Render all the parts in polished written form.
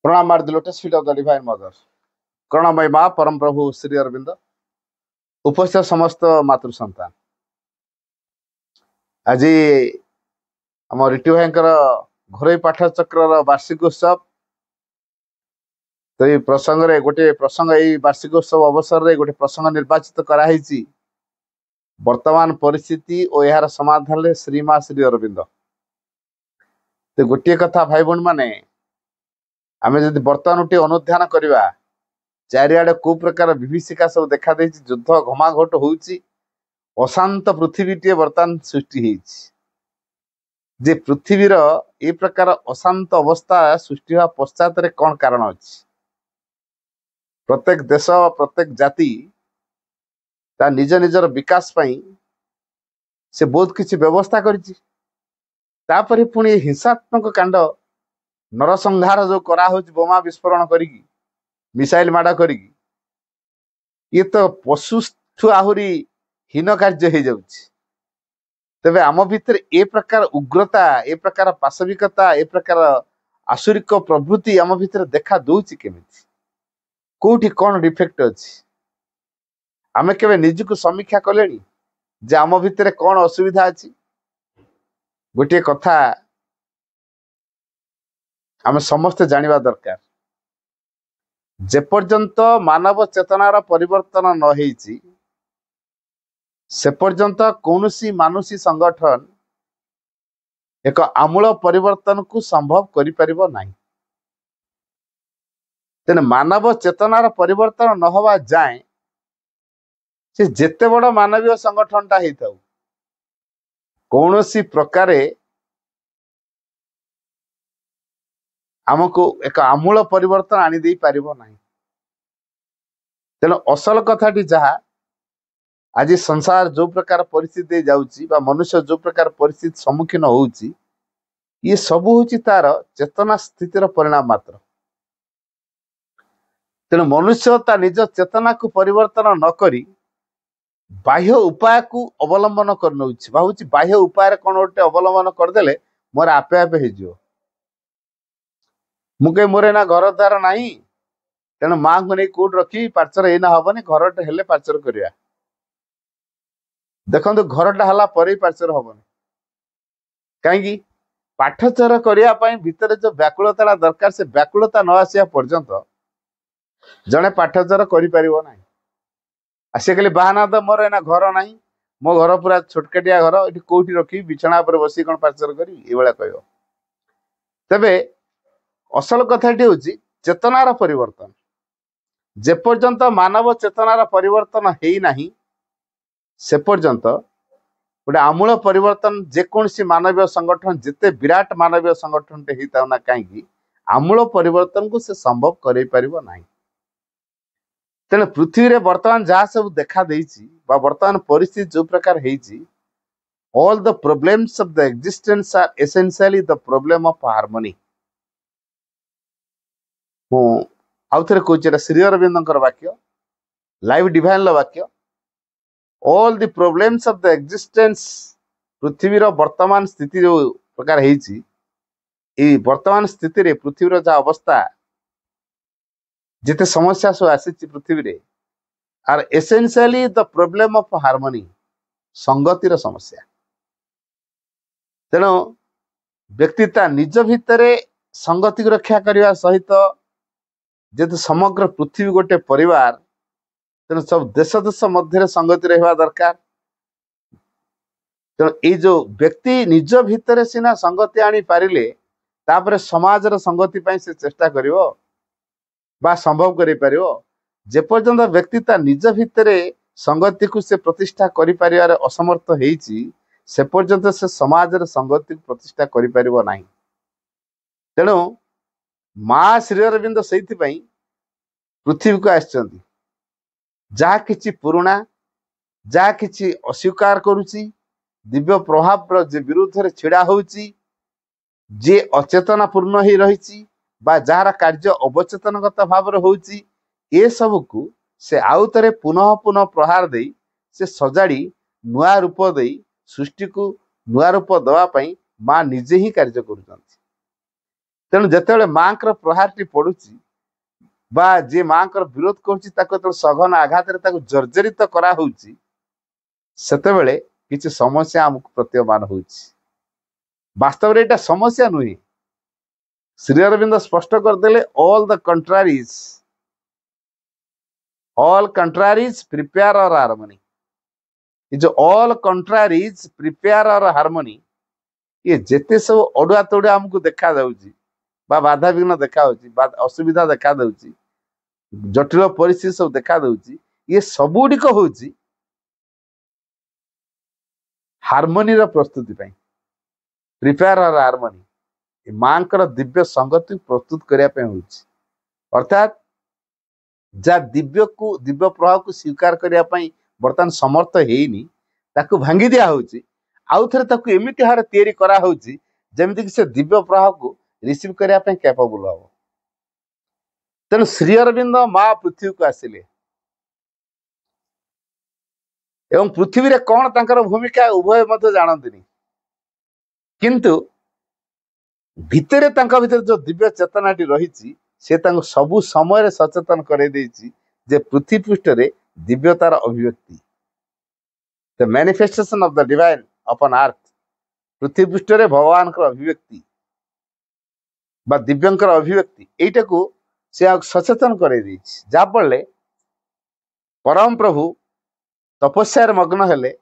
प्रणाम आर the lotus feet of the divine mother. करुणामयी माँ परम प्रभु श्री अरविंद उपस्थित समस्त मातृ संतान आज आम ऋतु भाई घरोई पाठचक्र वार्षिक उत्सव। तो ये प्रसंग रे गोटे प्रसंग यही वार्षिक उत्सव अवसर रे गोटे प्रसंग निर्वाचित कराई वर्तमान परिस्थिति और यार समाधान रे श्रीमा श्री अरविंद। तो गोटे कथा भाई बहन माने आम जब बर्तमान गोटे अनुध्यान करवा चारिआडे को प्रकार विभीषिका सब देखा देछि, युद्ध घमाघोट होउछि, अशांत पृथ्वीटे बर्तमान सृष्टि होइछि। जे पृथ्वीर ए प्रकार अशांत अवस्था सृष्टि हुआ पश्चात रे कौन कारण अछि? प्रत्येक देश प्रत्येक जाति ता निज निजर विकास पाई से बहुत किसी व्यवस्था करिछि। तापरे पुणी हिंसात्मक कांड नरसंहार जो करा होछि, बोमा विस्फोरण करिकी मिसाइल माड़ करिकी, ये तो पशुठु आहुरी हीन कार्य हो जाउछि। तेबे आम भितर ए प्रकार उग्रता, ए प्रकार पाशविकता, ए प्रकार आसुरिक प्रवृत्ति आम भितर देखा दउछि केमिति? कोठी कौन डिफेक्ट अछि? आमे केबे निजको समीक्षा कलेनी जे आम भितर कौन असुविधा अछि? गोटे कथा आमे समस्त जानिबा दरकार। जे पर्यंत मानव चेतनार परिवर्तन न हेछि से पर्यंत कौनसी मानुषी संगठन एक आमूल परिवर्तन को संभव करि परिबो नाही। तेने मानव चेतनार परिवर्तन न हवा जाए से जेते बड़ मानवीय संगठनटा हेताउ कौनसी प्रकारे आमको एक आमूल परिवर्तन आनी दे पारिबो नाही। तेणु असल कथाटी जहा आज संसार जो प्रकार परिस्थिति जाउची बा मनुष्य जो प्रकार परिस्थिति सम्मुखीन होउची, ये सब होची तार चेतना स्थितिर परिणाम मात्र। तेणु मनुष्य ता निज चेतना को परिवर्तन न करी बाह्य उपाय को अवलंबन कर नउची। भावुची बाह्य उपाय कौन गोटे अवलंबन करदेले मोर आपे आपे हो जिवो। मुके मोरे ना घर द्वार नाही, तेणु माँ को नहीं कोट रखी पार्चर एना हबनी, घरटे हेले पार्चर करिया। देखो घरटा हला पर पार्चर हबनी कहीं पाठचर करिया पई भितर जो व्याकुलता दरकार, से व्याकुलता न आसिया पर्यंत जड़े पाठचर करि परिबो नाही। आसे कहले बाहाना तो मोर एना घर नाही, मो घर पूरा छोटकाटिया घर, एठी कोठी रखी बिछाना पर बसी कोन पार्चर करी ए बेला कहयो। तबे असल कथाटी होची चेतनार परिवर्तन। जे पर्यंत मानव चेतनार परिवर्तन हेई नाही से पर्यंत गोटे आमूल परिवर्तन जेकोसी मानवीय संगठन जिते विराट मानवीय संगठन टे हेता ना कहीं आमूल परिवर्तन को से संभव कर पारिबो नाही। तेणु पृथ्वी रे वर्तमान जहाँ सब देखा देइछि बा वर्तमान परिस्थिति जो प्रकार हेइछि, all the problems of the existence are essentially the problem of harmony. मु आउ थरे कहूछि श्री अरविंदर वाक्य, लाइव डिवाइन वाक्य, all the problems of the existence पृथ्वी रो वर्तमान स्थिति जो प्रकार हेइछि, ए वर्तमान स्थिति रे पृथ्वी रो जा अवस्था जिते समस्या सब आसी पृथ्वी रे are essentially the problem of harmony, संगतिर समस्या। तेणु व्यक्तिता निज भितरे संगति को रक्षा करने सहित जेहेतु समग्र पृथ्वी गोटे परिवार, तेणु सब देश देश मध्य संगति रहा दरकार। तेणु ये जो व्यक्ति निज भितर सीना संगति आनी पारिले तापर समाज रो संगति पाई से चेष्टा करिवो बा संभव करि पारिवो। जे पर्यंत व्यक्तिता निज भितर संगति को से प्रतिष्ठा करि पारिबार असमर्थ हेइछि से पर्यंत से समाज रो संगति को प्रतिष्ठा करि पारिबो नाही। तेणु माँ श्री अरविंद सहित पृथ्वी को आसचंदी, जहा किछि पुराणा जहा किछि अस्वीकार करुछि, दिव्य प्रभाव जे विरुद्ध रे छिड़ा होउछि, जे अचेतना पूर्ण ही रहिछि बा जार कार्य अवचेतनगत भाव होउछि, ए सब को से आउतरे पुनः पुनः प्रहार दे से सजाड़ी नुआ रूप दे सृष्टि को नुआ रूप दवा पई माँ निजे ही कार्य करुछंती। तेणु जिते माँ प्रहार टी पड़ुची बा जे माँ विरोध कर सघन आघात जर्जरित करा सेतेबेले किसी समस्या आमको प्रतीयमान हो वास्तव में यहाँ समस्या नुहे। श्री अरविंद स्पष्ट करदे ऑल कंट्रारीज प्रिपेयर और हार्मनी। ये जो ऑल कंट्रारीज प्रिपेयर और हार्मनी ये जेते सब अड़ुआ तड़ुआ आमको देखा जाउची बा बाधा विघ्न देखा असुविधा देखा दउची जटिल परिस्थिति सब देखा दउची ये सबुडिक होउची हार्मोनी रो प्रस्तुति पई प्रिपेयर और हार्मनी माँ दिव्य संगति प्रस्तुत करने पे होउची अर्थात जा दिव्य प्रभाव को स्वीकार करने बर्तमान समर्थ हेनी ताकू भांगी दिया होउची आउ थरे ताकू एमिति हारे तयारी करा होउची जेमिति कि से दिव्य प्रभाव को रिसीव करने पे कैपेबल हो। तेणु श्री अरविंद माँ पृथ्वी को आसिले एवं पृथ्वी रे कौन तांकर भूमिका उभय मत जानती किंतु भितरे तांका भितर जो दिव्य चेतनाटी रही से तांको सबु समय सचेतन करे देछि जे पृथ्वी पृष्ठ रे दिव्यतार अभिव्यक्ति the manifestation of the divine upon earth पृथ्वी पृष्ठ रे भगवान कर अभिव्यक्ति बा दिव्यंकर अभिव्यक्ति एटा को से सचेतन करे देछि जा पड़ले परम प्रभु तपस्या मग्न हेले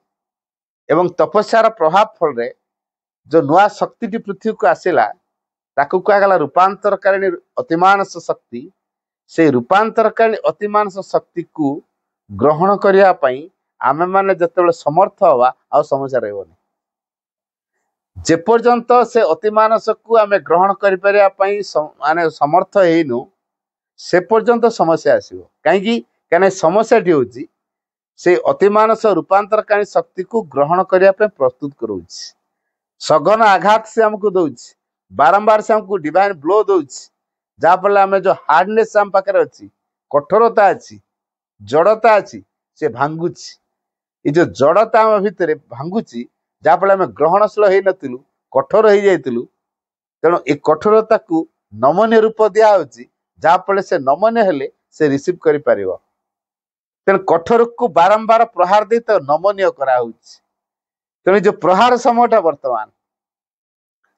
एवं तपस्यार प्रभाव फल रे जो नुआ शक्ति पृथ्वी को आसिला ताकू कहला रूपांतरकारिणी अतिमानस शक्ति से रूपांतरकारिणी अतिमानस शक्ति को ग्रहण करिया पई आमे माने जतेबेले समर्थ हवा आ समस्या रहबनी जे पर्यंत से अतिमानस को आमे ग्रहण करि परिया पई माने समर्थ हेनु से पर्यंत समस्या आसीबो काहेकि कने समस्या टी होची से अतिमानस रूपांतरकारिणी शक्ति को ग्रहण करिया पे प्रस्तुत करूची सघन आघात से हमको दउची बारंबार से हमको डिवाइन ब्लो दउची जहाँ फल आम जो हार्डनेस आम पाखे अच्छी कठोरता अच्छी जड़ता अच्छी से भांगुची ये जो जड़ता आम भितर भांगुची जहाँ फल आम ग्रहणशील हो नथिलु कठोर हो जाइलु तेणु ए कठोरता को नमनीय रूप दिया होची जहाँ फल से नमनीय हेले से रिसीव करि परिबो तेणु कठोर को बारंबार प्रहार दे तो नमनीय करा होची तेणु जो प्रहार समयटा वर्तमान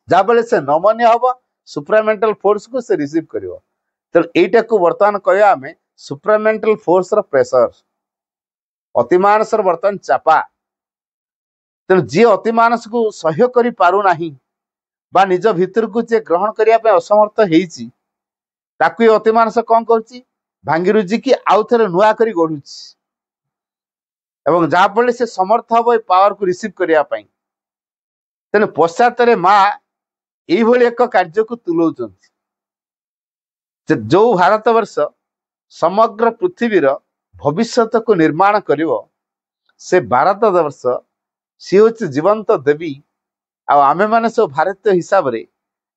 जहाँ फल से नमनीय हम सुप्रामेंटल फोर्स को से रिसीव करिवो तेणु एटा को वर्तमान कहया आमे सुप्रामेंटल फोर्स रो प्रेशर अतिमानस वर्तमान चापा तेणु जी अतिमानस को सह्य करि पारु नाही बा निज भितर को जे ग्रहण करिया पे असमर्थ हेची ताकू ये अतिमानस कौन करची भांगी रुजी की आउ थरे नुआ करी गढुची एवं जहाँ फल से समर्थ हम ए पावर को रिसीव करिया पई तेणु पश्चात माँ यही एक कार्य को तुलाउछंती जो भारत वर्ष समग्र पृथ्वीर भविष्यत को निर्माण करिवो से भारत वर्ष सी हूँ जीवंत देवी आमे माने सब भारतीय हिसाब रे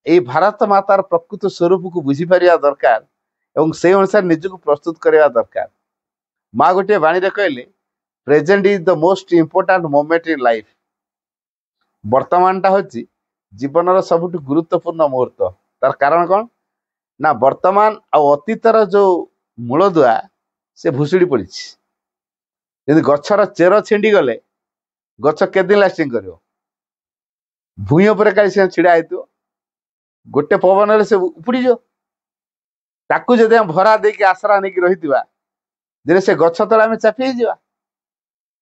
ए भारत मातार प्रकृत स्वरूप को बुझी पारिया दरकार एवं से अनुसार निज को प्रस्तुत करवा दरकार। माँ गोटे बाणी रे कहले present is the most important moment in life वर्तमान टा होची जीवन सबुठ गुरुत्वपूर्ण मुहूर्त तार कारण कौन ना वर्तमान अतीतर जो मूलदुआ से भुसुड़ी पड़ी यदि गछर चेर छिंडी गले गछ केदिन लास्टिंग कर भूई उपर काली से छिड़ा होती गोटे पवन से उपड़ी जो ताकू जदि हम भरा देके आसरा नहीं रही दिन से गछ तले आम चापी जा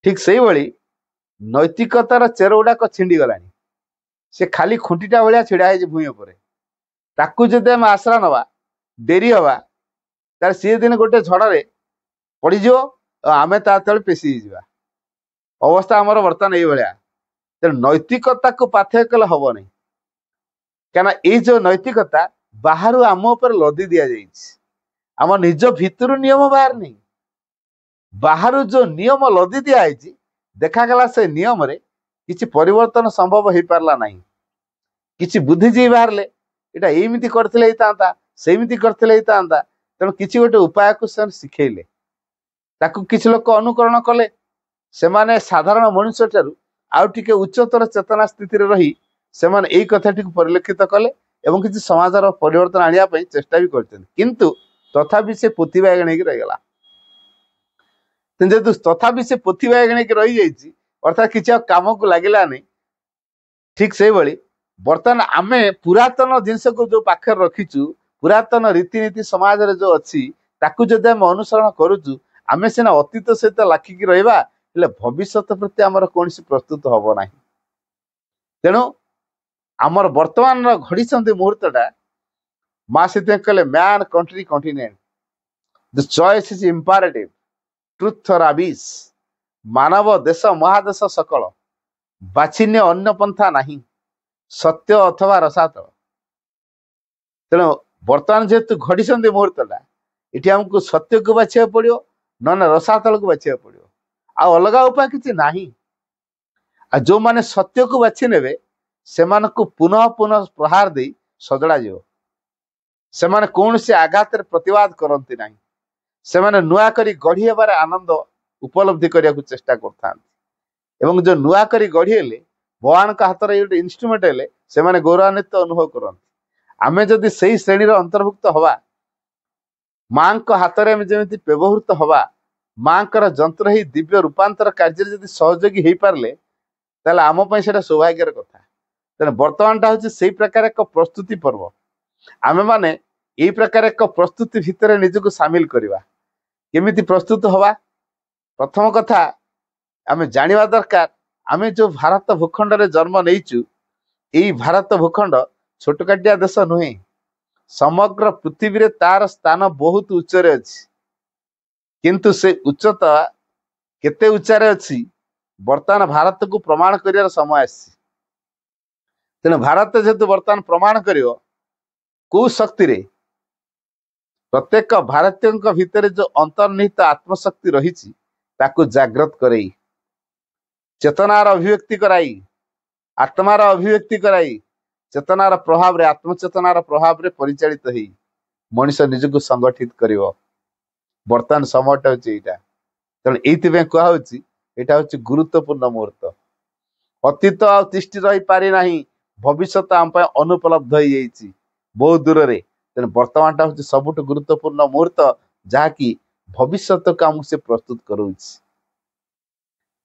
ठीक से भाई नैतिकतार चेर गुड़ाक छिंडी गलानी से खाली खुंटीटा भाया छिड़ा है भूई उपर ताकू जदि आम आसरा नवा डेरी हवा तार सी दिन गोटे झड़े पड़ज आम ता तले पेशी जा अवस्था आमर बर्तमान ये तेणु नैतिकता को पाथ्य कले हम नहीं क्या ये जो नैतिकता बाहर आम उपर लदी दि जाम निज भितर नियम बाहर नहीं बाहर जो नियम लदी दिखाई देखागला से नियम रे किसी परिवर्तन संभव हो पारला नहीं किसी बुद्धिजीवी बाहर यहाँ एमती करता सेमती करता तेणु किसी गोटे उपाय को शिखेले ताकू किसी लोक अनुकरण कले से माने साधारण मनुष्य ठारू आउ टिके उच्चतर चेतना स्थिति रही से माने एई कथाटी को परिलक्षित कले ଏବଂ କିଛି ସମାଜର ପରିବର୍ତ୍ତନ ଆଣିବା ପାଇଁ ଚେଷ୍ଟା ବି କରିଛନ୍ତି, କିନ୍ତୁ ତଥାପି ସେ ପୋଥି ବାଇଗଣ ହେଇକି ରହିଗଲା। ଯେହେତୁ ତଥାପି ସେ ପୋଥି ବାଇଗଣ ହେଇକି ରହିଯାଇଛି, ଅର୍ଥାତ୍ କିଛି ଆଉ କାମକୁ ଲାଗିଲାନି। ଠିକ ସେଇଭଳି ବର୍ତ୍ତମାନ ଆମେ ପୁରାତନ ଜିନିଷକୁ ଯୋଉ ପାଖରେ ରଖିଛୁ, ପୁରାତନ ରୀତିନୀତି ସମାଜରେ ଯୋଉ ଅଛି, ତାକୁ ଯଦି ଆମେ ଅନୁସରଣ କରୁଛୁ, ଆମେ ସିନା ଅତୀତ ସହିତ ଲାଖିକି ରହିବା, ହେଲେ ଭବିଷ୍ୟତ ପ୍ରତି ଆମର କୌଣସି ପ୍ରସ୍ତୁତ ହବ ନାହିଁ। ତେଣୁ ଆମର ବର୍ତ୍ତମାନର ଘଡ଼ିଛନ୍ତି ମୁହୂର୍ତ୍ତଟା, ମା ସେଥିପାଇଁ କହିଲେ man country continent the choice is imperative truth or abyss. ମାନବ ଦେଶ ମହାଦେଶ ସକଳ, ବାଛିନ୍ୟ ଅନ୍ୟ ପନ୍ଥା ନାହିଁ, ସତ୍ୟ ଅଥବା ରସାତଳ। ତେଣୁ ବର୍ତ୍ତମାନ ଯେହେତୁ ଘଡ଼ିଛନ୍ତି ମୁହୂର୍ତ୍ତଟା, ଏଠି ଆମକୁ ସତ୍ୟକୁ ବାଛିବାକୁ ପଡିବ, ନହେଲେ ରସାତଳକୁ ବାଛିବାକୁ ପଡିବ, ଆଉ ଅଲଗା ଉପାୟ କିଛି ନାହିଁ। ଆଉ ଯୋଉମାନେ ସତ୍ୟକୁ ବାଛି ନେବେ, ସେମାନଙ୍କୁ ପୁନଃ ପୁନଃ ପ୍ରହାର ଦେଇ ସଜଡ଼ା ଯିବ। ସେମାନେ କୌଣସି ଆଘାତରେ ପ୍ରତିବାଦ କରନ୍ତି ନାହିଁ, ସେମାନେ ନୂଆ କରି ଗଢ଼ି ହେବାର ଆନନ୍ଦ ଉପଲବ୍ଧି କରିବାକୁ ଚେଷ୍ଟା କରିଥାନ୍ତି। ଏବଂ ଯୋଉ ନୂଆ କରି ଗଢ଼ି ହେଲେ, ଭଗବାନଙ୍କ ହାତରେ ଗୋଟେ ଇନଷ୍ଟ୍ରୁମେଣ୍ଟ ହେଲେ, ସେମାନେ ଗୌରବାନ୍ୱିତ ଅନୁଭବ କରନ୍ତି। ଆମେ ଯଦି ସେଇ ଶ୍ରେଣୀର ଅନ୍ତର୍ଭୁକ୍ତ ହବା, ମାଙ୍କ ହାତରେ ଆମେ ଯେମିତି ବ୍ୟବହୃତ ହବା, ମାଙ୍କର ଯନ୍ତ୍ର ହେଇ ଦିବ୍ୟ ରୂପାନ୍ତର କାର୍ଯ୍ୟରେ ଯଦି ସହଯୋଗୀ ହେଇପାରିଲେ, ତାହେଲେ ଆମ ପାଇଁ ସେଇଟା ସୌଭାଗ୍ୟର କଥା। ତେଣୁ ବର୍ତ୍ତମାନଟା ହଉଛି ସେଇ ପ୍ରକାର ଏକ ପ୍ରସ୍ତୁତି ପର୍ବ। ଆମେମାନେ ଏଇ ପ୍ରକାର ଏକ ପ୍ରସ୍ତୁତି ଭିତରେ ନିଜକୁ ସାମିଲ କରିବା। କେମିତି ପ୍ରସ୍ତୁତ ହବା? ପ୍ରଥମ କଥା ଆମେ ଜାଣିବା ଦରକାର, ଆମେ ଯୋଉ ଭାରତ ଭୂଖଣ୍ଡରେ ଜନ୍ମ ନେଇଛୁ, ଏଇ ଭାରତ ଭୂଖଣ୍ଡ ଛୋଟକାଟିଆ ଦେଶ ନୁହେଁ। ସମଗ୍ର ପୃଥିବୀରେ ତାର ସ୍ଥାନ ବହୁତ ଉଚ୍ଚରେ ଅଛି, କିନ୍ତୁ ସେ ଉଚ୍ଚତା କେତେ ଉଚ୍ଚାରେ ଅଛି, ବର୍ତ୍ତମାନ ଭାରତକୁ ପ୍ରମାଣ କରିବାର ସମୟ ଆସିଛି। ତେଣୁ ଭାରତ ଯେହେତୁ ବର୍ତ୍ତମାନ ପ୍ରମାଣ କରିବ, କୋଉ ଶକ୍ତିରେ? ପ୍ରତ୍ୟେକ ଭାରତୀୟଙ୍କ ଭିତରେ ଯୋଉ ଅନ୍ତର୍ନିହିତ ଆତ୍ମଶକ୍ତି ରହିଛି, ତାକୁ ଜାଗ୍ରତ କରେଇ, ଚେତନାର ଅଭିବ୍ୟକ୍ତି କରାଇ, ଆତ୍ମାର ଅଭିବ୍ୟକ୍ତି କରାଇ, ଚେତନାର ପ୍ରଭାବରେ, ଆତ୍ମଚେତନାର ପ୍ରଭାବରେ ପରିଚାଳିତ ହେଇ ମଣିଷ ନିଜକୁ ସଂଗଠିତ କରିବ। ବର୍ତ୍ତମାନ ସମୟଟା ହଉଛି ଏଇଟା। ତେଣୁ ଏଇଥିପାଇଁ କୁହାହଉଛି ଏଇଟା ହଉଛି ଗୁରୁତ୍ୱପୂର୍ଣ୍ଣ ମୁହୂର୍ତ୍ତ। ଅତୀତ ଆଉ ତିଷ୍ଠି ରହିପାରି ନାହିଁ, ଭବିଷ୍ୟତ ଆମ ପାଇଁ ଅନୁପଲବ୍ଧ ହେଇଯାଇଛି ବହୁତ ଦୂରରେ। ତେଣୁ ବର୍ତ୍ତମାନଟା ହଉଛି ସବୁଠୁ ଗୁରୁତ୍ୱପୂର୍ଣ୍ଣ ମୁହୂର୍ତ୍ତ, ଯାହାକି ଭବିଷ୍ୟତକୁ ଆମକୁ ସେ ପ୍ରସ୍ତୁତ କରଉଛି।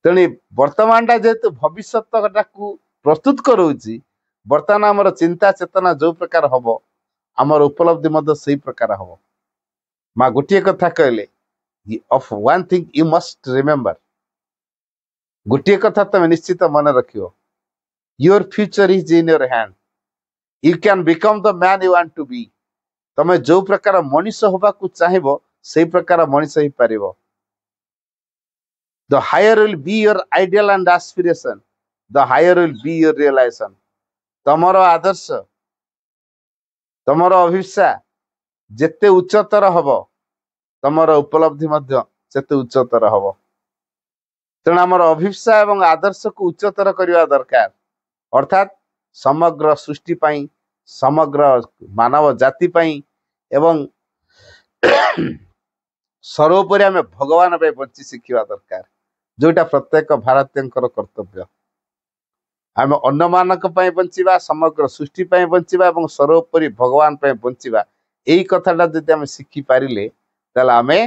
ତେଣୁ ବର୍ତ୍ତମାନଟା ଯେହେତୁ ଭବିଷ୍ୟତଟାକୁ ପ୍ରସ୍ତୁତ କରଉଛି, ବର୍ତ୍ତମାନ ଆମର ଚିନ୍ତା ଚେତନା ଯୋଉ ପ୍ରକାର ହବ, ଆମର ଉପଲବ୍ଧି ମଧ୍ୟ ସେଇ ପ୍ରକାର ହବ। ମା ଗୋଟିଏ କଥା କହିଲେ, of one thing you must remember, ଗୋଟିଏ କଥା ତମେ ନିଶ୍ଚିତ ମନେ ରଖିବ, your future is in your hand, you can become the man you want to be। ତମେ ଯୋଉ ପ୍ରକାର ମଣିଷ ହବାକୁ ଚାହିଁବ, ସେଇ ପ୍ରକାର ମଣିଷ ହେଇପାରିବ। the higher will be your ideal and aspiration, the higher will be your realization। ତମର ଆଦର୍ଶ, ତମର ଅଭିପ୍ସା ଯେତେ ଉଚ୍ଚତର ହବ, ତମର ଉପଲବ୍ଧି ମଧ୍ୟ ସେତେ ଉଚ୍ଚତର ହବ। ତେଣୁ ଆମର ଅଭିପ୍ସା ଏବଂ ଆଦର୍ଶକୁ ଉଚ୍ଚତର କରିବା ଦରକାର, ଅର୍ଥାତ୍ ସମଗ୍ର ସୃଷ୍ଟି ପାଇଁ, ସମଗ୍ର ମାନବ ଜାତି ପାଇଁ, ଏବଂ ସର୍ବୋପରି ଆମେ ଭଗବାନ ପାଇଁ ବଞ୍ଚି ଶିଖିବା ଦରକାର, ଯୋଉଟା ପ୍ରତ୍ୟେକ ଭାରତୀୟଙ୍କର କର୍ତ୍ତବ୍ୟ। ଆମେ ଅନ୍ୟମାନଙ୍କ ପାଇଁ ବଞ୍ଚିବା, ସମଗ୍ର ସୃଷ୍ଟି ପାଇଁ ବଞ୍ଚିବା ଏବଂ ସର୍ବୋପରି ଭଗବାନ ପାଇଁ ବଞ୍ଚିବା। ଏଇ କଥାଟା ଯଦି ଆମେ ଶିଖିପାରିଲେ, ତାହେଲେ ଆମେ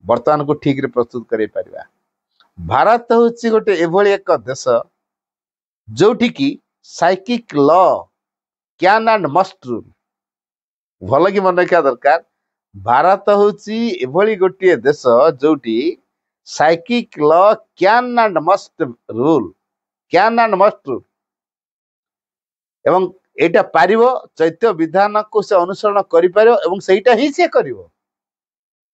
ବର୍ତ୍ତମାନକୁ ଠିକରେ ପ୍ରସ୍ତୁତ କରିପାରିବା। ଭାରତ ହେଉଛି ଗୋଟେ ଏଭଳି ଏକ ଦେଶ, ଯୋଉଠିକି ସାଇକିକ law can and must rule. ଭଲ କି ମନେ ରଖିବା ଦରକାର, ଭାରତ ହେଉଛି ଏଭଳି ଗୋଟିଏ ଦେଶ ଯୋଉଠି psychic law can and must rule, can and must rule. ଏବଂ ଏଇଟା ପାରିବ, ଚୈତ୍ୟ ବିଧାନକୁ ସେ ଅନୁସରଣ କରିପାରିବ ଏବଂ ସେଇଟା ହିଁ ସେ କରିବ।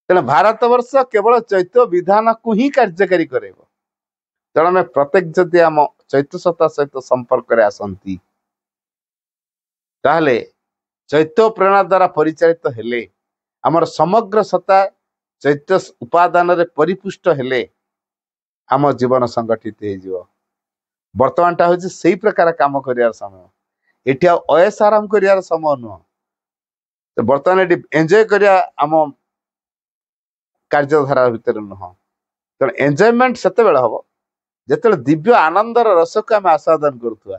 ତେଣୁ ଭାରତ ବର୍ଷ କେବଳ ଚୈତ୍ୟ ବିଧାନକୁ ହିଁ କାର୍ଯ୍ୟକାରୀ କରିବ। ତେଣୁ ଆମେ ପ୍ରତ୍ୟେକ ଯଦି ଆମ ଚୈତ୍ୟ ସତ୍ତା ସହିତ ସମ୍ପର୍କରେ ଆସନ୍ତି, ତାହେଲେ ଚୈତ୍ୟ ପ୍ରେରଣା ଦ୍ୱାରା ପରିଚାଳିତ ହେଲେ, ଆମର ସମଗ୍ର ସତ୍ତା ଚୈତ୍ୟ ଉପାଦାନରେ ପରିପୁଷ୍ଟ ହେଲେ ଆମ ଜୀବନ ସଂଗଠିତ ହେଇଯିବ। ବର୍ତ୍ତମାନଟା ହଉଛି ସେଇ ପ୍ରକାର କାମ କରିବାର ସମୟ। ଏଠି ଆଉ ଅୟସ ଆରାମ କରିବାର ସମୟ ନୁହଁ। ବର୍ତ୍ତମାନ ଏଠି ଏନ୍ଜୟ କରିବା ଆମ କାର୍ଯ୍ୟଧାରା ଭିତରେ ନୁହଁ। ତେଣୁ ଏନ୍ଜୟମେଣ୍ଟ ସେତେବେଳେ ହବ ଯେତେବେଳେ ଦିବ୍ୟ ଆନନ୍ଦର ରସକୁ ଆମେ ଆସ୍ୱାଦନ କରୁଥିବା।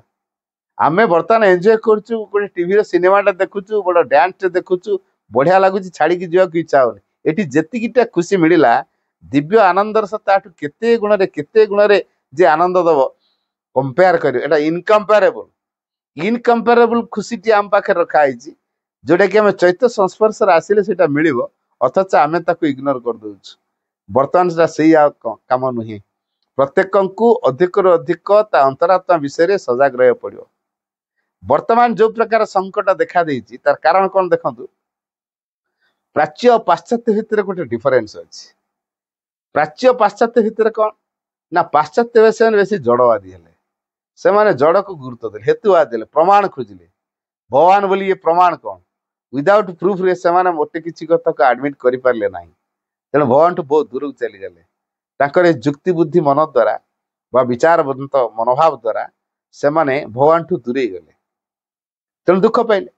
आमे बर्तमान एंजॉय करछु गोटे टीवी रे सिनेमाटा देखुछु बड़ डांस देखुछु बढ़िया लगुच छाड़ी जावा इच्छा होनी एटी जेतिकिटा खुशी मिलिला दिव्य आनंदर सह ताठू केते गुणरे जे आनंद दब कंपेयर करियो एटा इनकम्पेरेबल खुशी टी आम पाखे रखा है जोटा कि आम चैत्य संस्पर्श आसिले सेटा मिलिबो अथच आमे ताकू इग्नोर कर दउछु बर्तमान सेटा सही काम नुहे प्रत्येक को अधिक रु अधिक ता अंतरात्मा विषय सजग रहा पड़ो वर्तमान जो प्रकार संकट देखा देइछि तार कारण कौन देखंतु प्राच्य और पाश्चात्य भितर गोटे डिफरेन्स अच्छी प्राच्य पाश्चात्य भितर कौन ना पाश्चात्य विषय बेसी जड़वादी हेले से माने जड़ को गुरुत्व देले हेतुवाद देले प्रमाण खोजिले भगवान बोली ये प्रमाण कौन विदाउट प्रूफ रे से माने मोटे किछि कथा को एडमिट करि पारले नाही तेणु भगवान ठू बहुत दूर चली गले ताकर युक्ति बुद्धि मन द्वारा बा विचारवंत मनोभाव द्वारा से माने भगवान ठू दूरे गले तेणु दुख पाइले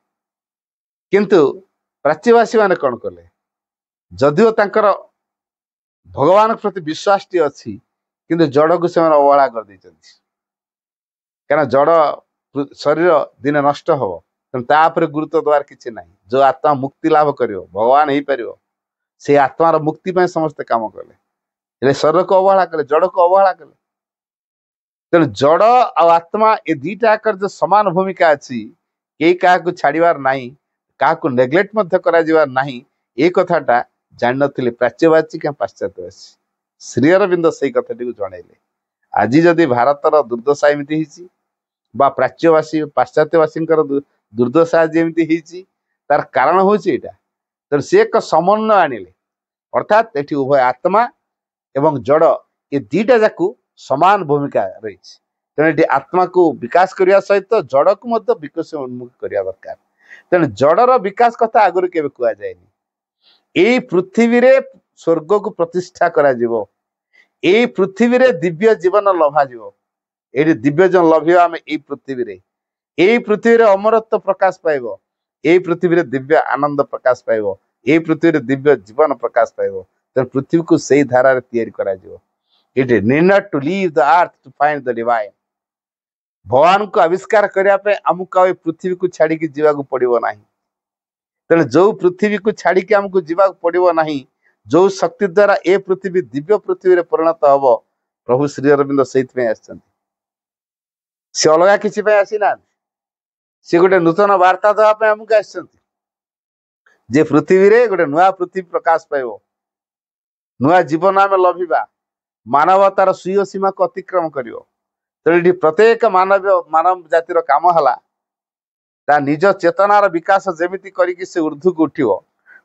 किंतु प्राच्यवासी माने कौन कले जदिओ तांकर भगवान प्रति विश्वास टी अच्छी किंतु जड़ को से अवहेला कर देइछन्ति कारण जड़ शरीर दिन नष्ट हम तेणु गुरुत्व द्वार किसी ना जो आत्मा मुक्ति लाभ कर भगवान हो पार से आत्मार मुक्ति पे समस्ते काम कले शरीर को अवहेला कले जड़ को अवहेला कले तेणु जड़ आ आत्मा ये दुईटा जो समान भूमिका अच्छी कई क्या छाड़ार ना क्या नेग्लेक्ट करा ये कथाटा जान नी प्राच्यवासी क्या पाश्चात्यवासी श्री अरविंद से कथा जनइले आज जदि भारतर दुर्दशा एमती बा प्राच्यवासी पाश्चात्यवासी दुर्दशा जमी तार कारण हूँ यहाँ तेणु सी एक समन्वय आनिले अर्थात ये उभय आत्मा एवं जड़ ये दुईटा जाक समान भूमिका रही तेणु ये आत्मा को विकास करने सहित जड़ को विकसित उन्मुख करने दरकार तेणु जड़र विकास कथा आगुरी केबे कुआ जाएनी एई पृथ्वी रे स्वर्ग को प्रतिष्ठा करा जीवो एई पृथ्वी रे दिव्य जीवन लभा जीवो एई दिव्य जीवन लभियो आमे एई पृथ्वी रे अमरत्व प्रकाश पाइबो एई पृथ्वी रे दिव्य आनंद प्रकाश पाइबो एई पृथ्वी रे दिव्य जीवन प्रकाश पाइबो तेणु पृथ्वी को सही धारा रे तैयारी करा जीवो it is need to leave the earth to find the divine भगवान को आविष्कार करने आमको पृथ्वी को छाड़ी जीवा पड़ो ना तेणु जो पृथ्वी को छाड़ी आमको जीवा पड़ो ना जो शक्ति द्वारा ए पृथ्वी दिव्य पृथ्वी रे परिणत हम प्रभु श्री अरविंद से अलग किसी आसीना सी गोटे नूतन वार्ता देवाई आमको आसि पृथ्वी रे गोटे नुआ पृथ्वी प्रकाश पाइब नुआ जीवन आम लभिबा मानवतार सुय सीमा को अतिक्रम कर तेणु प्रत्येक मानव जातिर काम है निज चेतनार विकास जमीती करके से ऊर्ध्व को उठिव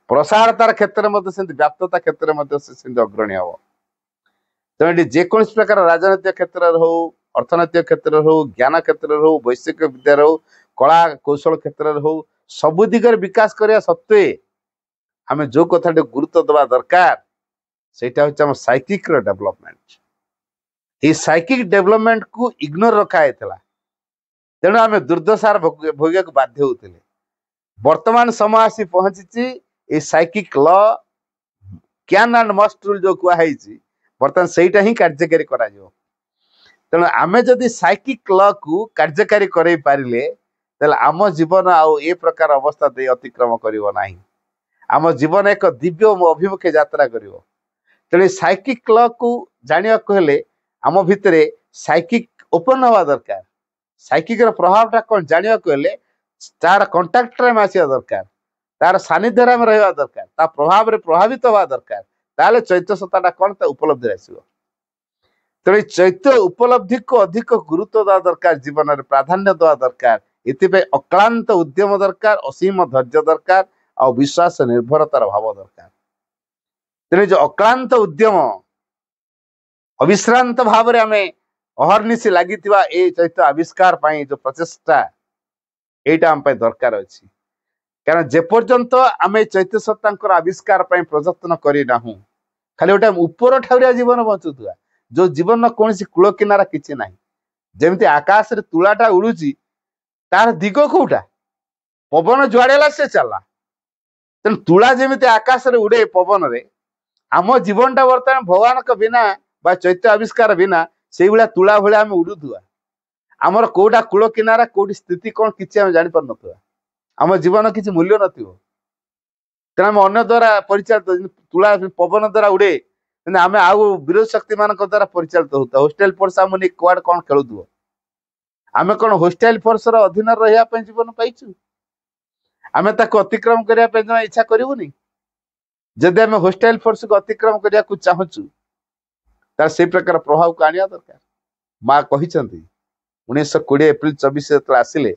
प्रसारतार क्षेत्र में व्याप्तता क्षेत्र में अग्रणी हम तेणु जेको प्रकार राजनैतिक क्षेत्र हो अर्थनैतिक क्षेत्र हो ज्ञान क्षेत्र हो वैश्विक विद्यार हो कला कौशल क्षेत्र हो सबु दिगरे विकास करने सत्वे आम जो कथा गुरुत्व देवा दरकार सेटा हूँ साइकिक डेवलपमेंट ये साइकिक डेवलपमेंट को इग्नोर रखा तेणु आम दुर्दशार भोग बाध्य होते वर्तमान समय आसी पहुंची ये psychic law can and must rule जो कहुई बर्तमान सेटा ही कार्यकारी करा तेणु आम जदि साइकिक लॉ को कार्यकारी कर पारे आम जीवन आउ ए प्रकार अवस्था दे अतिक्रम करिवो नाही आम जीवन एक दिव्य अभिमुखे यात्रा करिवो तेणु साइकिक लॉ को जानिया कहले आम भितरे साइकिक ओपन हवा दरकार साइकिक प्रभावटा कौन जानिया कहले तार कंटाक्ट रे आसिया दरकार तार सानिध्य में रहा दरकार ता प्रभाव रे प्रभावित हवा दरकार ताले चैत्य सत्ताटा कौन ता उपलब्धि आसिबो तेणु चैत्य उपलब्धि को अधिक गुरुत्व देवा दरकार जीवन में प्राधान्य देवा दरकार इतिपे अक्लांत उद्यम दरकार असीम धैर्य दरकार और विश्वास निर्भरतार भाव दरकार तेणु जो अक्लांत उद्यम अविश्रांत भाव में आम अहर्निशी लगी चैत्य आविष्कार पाई जो प्रचेषा यहाँ आम दरकार अच्छी कारण जेपर्यंत आम चैत्य सत्ता आविष्कार प्रयत्न करना खाली गोटे उपर ठाउरिया जीवन बंचुवा जो जीवन कौन कूल किनारा किसी ना जमी आकाश रे तुलाटा उड़ुची तार दिग कौटा पवन जुआड़ेला से चला तेणु तुला जमी आकाश रे उड़े पवन रे आम जीवनटा बर्तमान भगवान बिना बा चैत्य आविष्कार बिना से भाया तुला भाया आम उड़ुवा आमर कोटा कूल किनारा कोटी स्थिति कौन किसी आम जापर ना आम जीवन किसी मूल्य नथिबो तेना आम अन्य द्वारा परिचालित तुला पवन द्वारा उड़े आम आउ विरोध शक्ति मान द्वारा परिचालित होता होस्टेल फोर्स आम नहीं कुआड कौन खेलुव आम कौन होस्टेल फोर्स अधीन रहा जीवन पाइचु आम अतिक्रम करने जमा इच्छा करूनी जदि आम होस्टेल फोर्स को अतिक्रम करने को चाहूँ तार से प्रकार प्रभाव को आनिया दरकार माँ कही 1920 एप्रिल 24 जो आसिले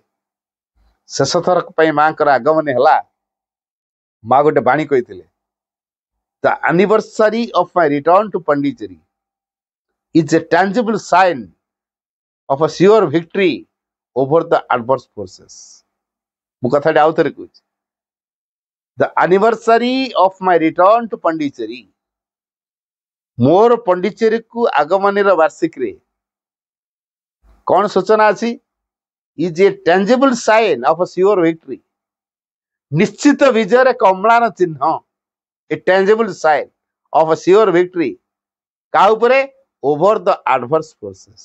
शेष थर माँ आगमन है माँ गोटे बाणी कही the anniversary of my return to Pondicherry is a tangible sign of a sure victory over the adverse forces. मु कथा आउ थे कहूँ the anniversary of my return to Pondicherry मोर पंडिचेरी को आगमनी वार्षिक रे कौन सूचना अच्छी is a tangible sign of a sure victory निश्चित विजय एक अम्लान चिन्ह a tangible sign of a sure victory का उपरे ओवर द एडवर्स फोर्सेस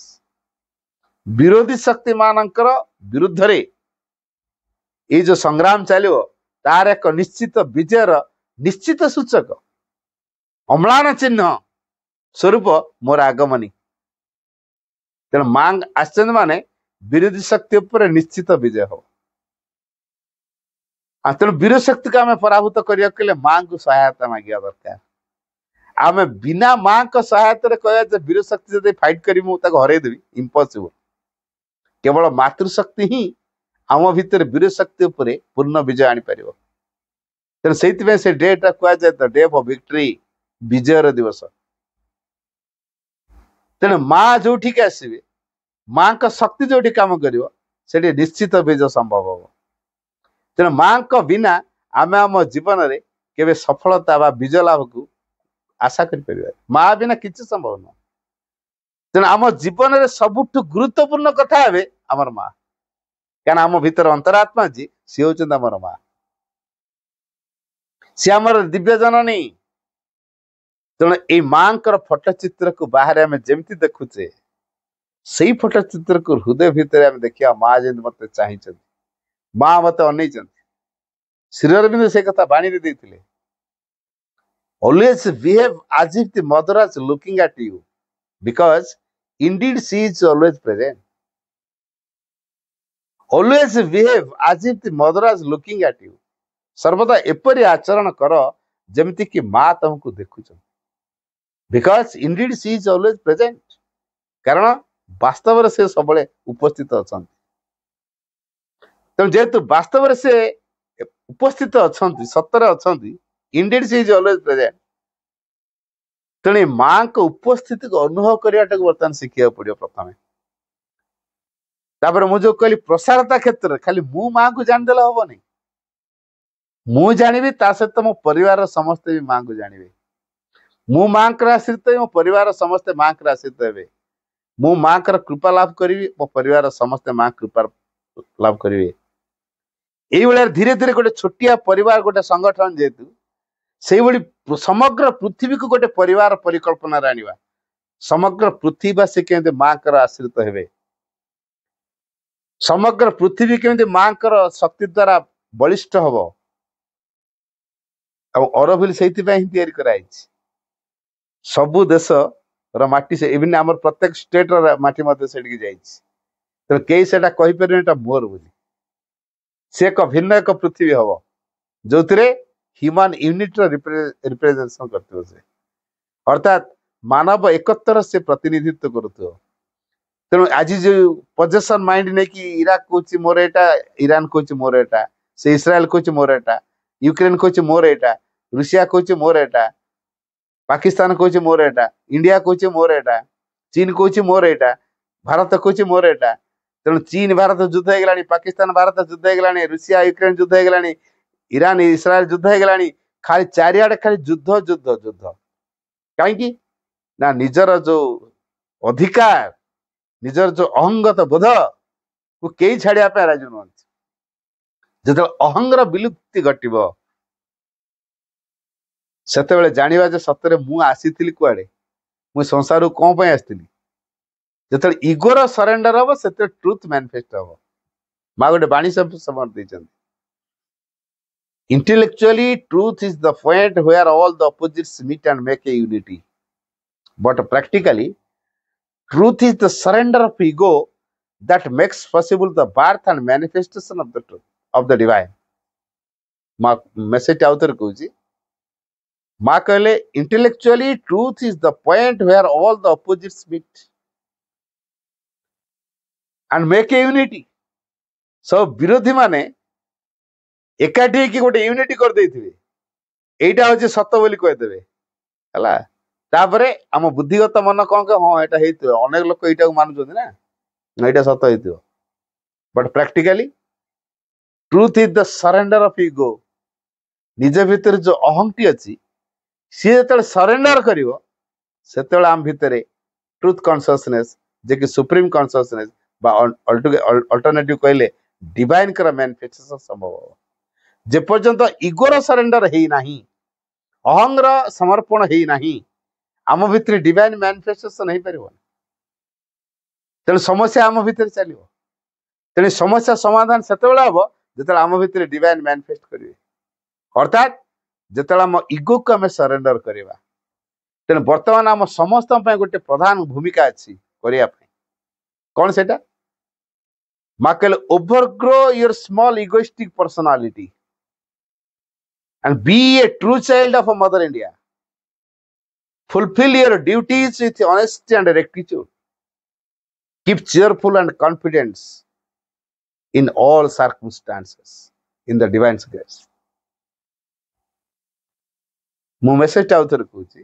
विरोधी शक्ति मानकर विरुद्ध रे ये जो संग्राम चलो तार एक निश्चित विजयर निश्चित सूचक अम्लान चिन्ह स्वरूप मोर आगमनी तेणु माँ आश्चर्य माने विरोधी शक्ति उपर निश्चित विजय हो तेणु विरोध शक्ति को आम पराभूत करने माँ को सहायता मांगा दरकार आम बिना माँ को सहायता कह विरोध शक्ति जब फाइट करी हरईदेवी इम्पॉसिबल केवल मातृशक्ति ही आम भितर विरोध शक्ति उपर पूर्ण विजय आनीपर तेणु से डेटा कहुए द डे ऑफ विक्ट्री विजयर दिवस तेणु माँ जो आसवे माँ का शक्ति जो कम कर निश्चित विजय संभव हम तेणु माँ को बिना आम आम जीवन में केवे सफलता व विजय लाभ को आशा कर माँ बिना किसी संभव न तेणु आम जीवन में सबुठ गुरुत्वपूर्ण कथा है आमर माँ क्या आम भीतर अंतरात्मा जी सी हूँ आमर माँ सी आमर दिव्य जननी तेणु ये माँ फोटोचित्र को बाहर आम जमी देखुचे से फोटोचित्र को हृदय भितर आम देखा माँ जमी मत चाह माँ मत अन श्री अरविंद से कथा बाणी देते always behave as if the mother is looking at you because indeed she is always present. Always behave as if the mother is looking at you. सर्वदा एपरी आचरण कर जमती कि माँ तुमको देखुच because indeed she is always present. कारण वास्तव से सब उपस्थित अच्छा तेणु जेहेतु वास्तव से उपस्थित अच्छा सतरे अच्छा indeed she is always present तेणु माँ को उपस्थिति को अनुभव करने बर्तमान शिखा पड़ो प्रथम तापर मुझे कहली प्रसारता क्षेत्र खाली मु माँ को जानीदे हम मु जानी ता सहित मो परिवार समस्ते भी माँ को जानवे मु माँ आश्रित मो परिवार समस्ते माँ आश्रित हे मु माँ कृपा लाभ करी मो परिवार समस्ते माँ कृपा लाभ करेंगे ये धीरे धीरे गोटे छोटिया परिवार गोटे संगठन जेहेतु से समग्र पृथ्वी को गोटे परिवार परिकल्पना आनिबा समग्र पृथ्वीवासी केमती माँ आश्रित हे समग्र पृथ्वी केमती माँ शक्ति द्वारा बलिष्ठ हम अरबिल से कराई सबु देश माटी से इवन आम प्रत्येक स्टेट माटी से जाइए कई से कहीपर मोर बोली से एक भिन्न एक पृथ्वी हम जो ह्यूमन यूनिट रिप्रेजेंटेशन करते से अर्थात मानव एकत्र से प्रतिनिधित्व करुव तेणु आज जो पोजेसन माइंड नहीं कि इराक कौच मोर एटा ईरान कौच मोर एटा से इस्राएल कौच मोर एटा यूक्रेन कौच मोर एटा रूसिया कौच मोर एटा पाकिस्तान कौच मोर एटा इंडिया कौच मोर एटा चीन कौच मोर एटा भारत कौच मोर एटा तेणु चीन भारत युद्ध हो गलानी पाकिस्तान भारत युद्ध हो गलानी रूसिया यूक्रेन युद्ध हो गलानी ईरान इस्राएल युद्ध हो गलानी खाली चारिआडे खाली युद्ध युद्ध युद्ध कहीं ना निजर जो अधिकार निजर जो अहंगत बोध को कई छाड़िया राजी नुहत जो अहंगर विलुप्ति घटव से जाना जे सतरे मु आसी कुआडे मु संसार कौन आसती जो इगोर सरेंडर हम से ट्रुथ मैनिफेस्ट हम माँ गोटे बाणी समर देते intellectually truth is the point where all the opposites meet and make a unity, but practically truth is the surrender of ego that makes possible the birth and manifestation of the truth of the divine. माँ message आउतर कहूँ माँ कहले intellectually truth is the point where all the opposites meet and make a unity. सब विरोधी माने एकाठी कि गोटे unity कर देथिबे एटा होचे सत्य बोली कह देबे हला तापरे हम बुद्धिगत मन कोन के हां एटा हेतो अनेक लोक एटा मानु जंदी ना एटा सत्य हेतो but practically truth is the surrender of ego निज भीतर जो अहंटी अछि सी जेतले सरेंडर करिवो सेतले आम भीतर ट्रुथ कॉन्शियसनेस जे कि सुप्रीम कॉन्शियसनेस बा अल्टरनेटिव कहले डिवाइन कर मैनिफेस्टेशन संभव हो जे पर्यंत इगोर सरेंडर हेई नाही अहंगर समर्पण हेई नाही आम भीतर डिवाइन मैनिफेस्टेशन नहीं परिबो तेणु समस्या आम भीतर चलिबो तेणु समस्या समाधान सेतेबेला हबो जेतेला आम भीतर डिवाइन मैनिफेस्ट करिवे अर्थात जेतेला आम इगो को आम सरेंडर करिवा तेणु वर्तमान आम समस्त गोटे प्रधान भूमिका अच्छी करिया कौन सेटा माकेल overgrow your small egoistic personality and be a true child of a mother India. Fulfill your duties with honesty and rectitude. Keep cheerful and confidence in all circumstances in the divine grace. मु message आउथर कहूची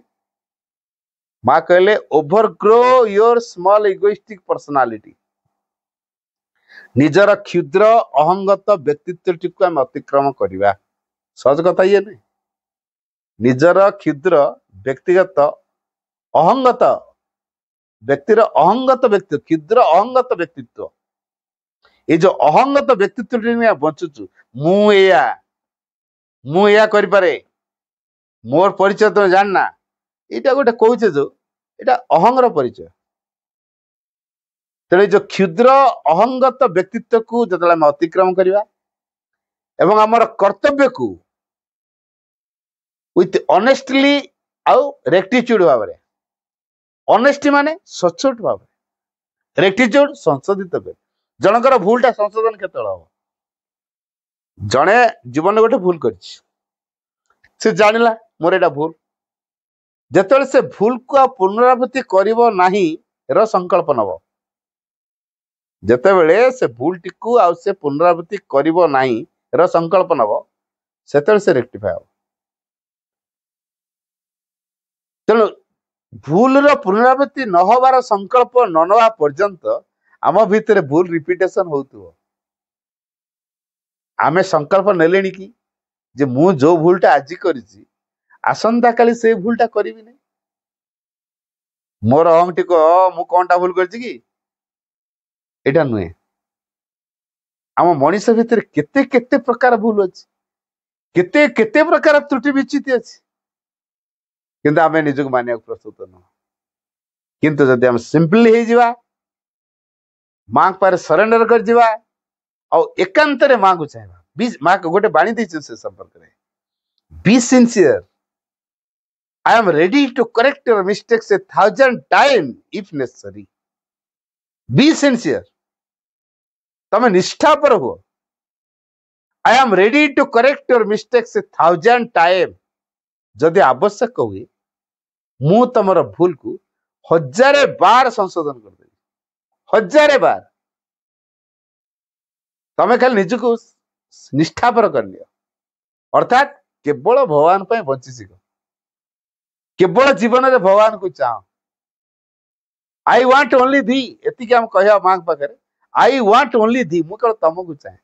माँ कहले ओवरग्रो your small egoistic personality निजर क्षुद्र अहंगत व्यक्तित्व T आम अतिक्रम करवा सहज कथा ये नहीं निजर क्षुद्र व्यक्तिगत अहंगत व्यक्तिर अहंगत व्यक्ति क्षुद्र अहंगत व्यक्तित्व ये जो अहंगत व्यक्तित्व बचुचु मुया करें मोर परिचय तुम जानना यहाँ गोटे कौचे जो यहाँ अहंगर परिचय तेरे जो क्षुद्र अहंगत व्यक्तित्व को जो अतिक्रम करवा एवं आमर कर्तव्य को विथ ऑनेस्टली आउ रेक्टिट्यूड भाव में ऑनेस्टी माने सचोट भाव रेक्टिट्यूड संशोधित जनकर भूलटा संशोधन केतल हम जड़े जीवन गोटे भूल कर जानिला मोर एटा भूल जेतले से भूल को पुनरावृत्ति करिवो नाही र संकल्प नब जेतेबेले से भूल टिकू आ से पुनरावृत्ति करिवो नाही र संकल्प नब सेतले से रेक्टिफाई हो तेणु भूल रो पुनरावृत्ति न होबार संकल्प न नवा पर्यंत आम भीतर भूल रिपीटेशन होतुओ आमे संकल्प नेलेनी कि जे मु जो भूलटा आज करिछि आसंता काली से भूलटा करिवि नै मोर अहंटी को मु कोनटा भूल करछि कि एटा नुहे आम मनीष भीतर केते केते प्रकार भूल अछि केते केते प्रकार त्रुटि विचिति अछि किंतु आमे निजक मानिया प्रस्तुत न किंतु जदि हम सिंपली हे जिवा मां पर सरेंडर कर जिवा और एकांत रे मां को चाहबा मां को गोटे बाणी दै से संपर्क रे be sincere I am ready to correct your mistakes 1,000 times if necessary. Be sincere. तमे निष्ठा पर हो. I am ready to correct your mistakes 1,000 times. जदि आवश्यक हुए मु तमर भूल को 1000 बार संशोधन कर देबी 1000 बार तमे खाली निजको निष्ठा पर कर लियो अर्थात केवल भगवान पे बंची सिख केवल जीवन में भगवान को चाह आई वांट ओनली दी एतिक हम कहया मां पाखे आई वांट ओनली दी मु केवल तुमको चाहे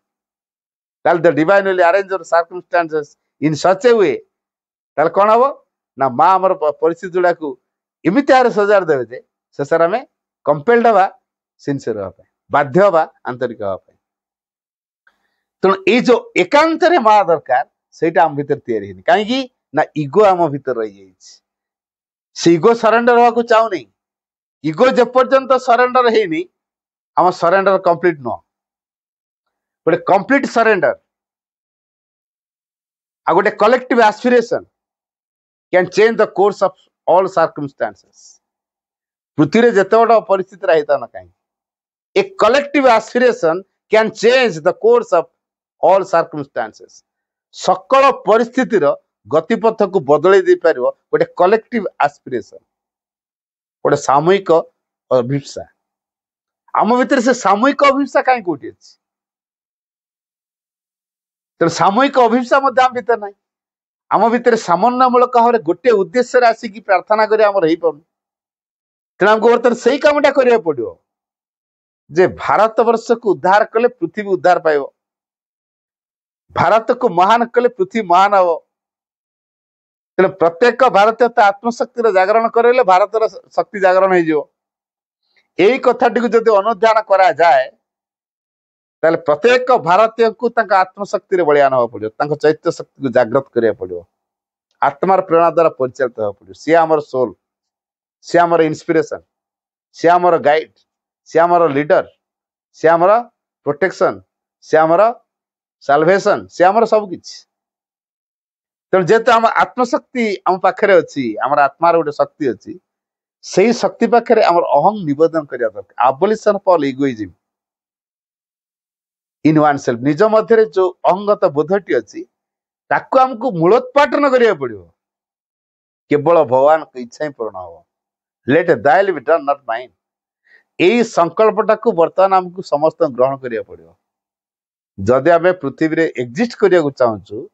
ताल the divine will arrange your circumstances in such a way ताल कोन हबो ना मां हमर परिस्थिति जुड़ा को इमिति आर सजार देबे जे शेषर हमें कंपेल्ड हवा सिंसियर हवा बाध्य हवा आंतरिक हवा तो ए जो एकांत रे मा दरकार सेटा हम भीतर तैयारी हेनी काहे कि ना ईगो हम भीतर रह जाई से ईगो सरेंडर होगा चाहू नहीं इगो जेपर्यंत सरेंडर हेनी आम सरेंडर कंप्लीट नुह गोटे कंप्लीट सरेंडर आ गोटे collective aspiration can change the course of all circumstances पृथ्वी रे जते बड़ परिस्थिति रहिता ना कहीं a collective aspiration can change the course of all circumstances सकल परिस्थितिर गतिपथ को बदलै दे पारिबो गोटे कलेक्टिव एस्पिरेशन गोटे सामूहिक अभिप्सा आम भितर से सामूहिक अभिप्सा कहीं कोठी अछि तो सामूहिक अभिप्सा मध्य आम भितर ना आम भितर सामान्यमूलक भाव में गोटे उद्देश्य आसिक प्रार्थना कर तेना आमको बर्तमान से कामटा करिया पड़ियो जे भारत वर्ष को उद्धार कले पृथ्वी उद्धार पाइब भारत को महान कले पृथ्वी महान हम तेना प्रत्येक भारतीय आत्मशक्ति जागरण करे भारत शक्ति जागरण यही कथाटी को जब अनुध्यान करा जाए ताले प्रत्येक भारतीय को आत्मशक्ति बलियान हवा पड़ो चैत्य शक्ति को जागृत करिया पड़ो आत्मार प्रेरणा द्वारा परिचालित हवा पड़ो सी आमर सोल सी आमर इंस्पिरेशन सी आमर गाइड सी आमर लीडर सी आमर प्रोटेक्शन सी आमर साल्वेशन सी आमर सब किछि तेणु जेहेतु आम आत्मशक्ति आम पाखे अच्छी आम आत्मार गोटे शक्ति अच्छी से शक्ति पाखे आम अहं निवेदन करिया दरकार abolition of all egoism in oneself निज मध्य जो अहंगत बोधटी अच्छी ताकू आमको मूलोत्पाटन करिया पड़ियो केवल भगवान को इच्छा ही पूर्ण हो लेट दाय will be done not mine यही संकल्पटा को बर्तमान आमको समस्त ग्रहण करिया पड़ियो जदि आम पृथ्वी रे एग्जिस्ट करिया चाहूँ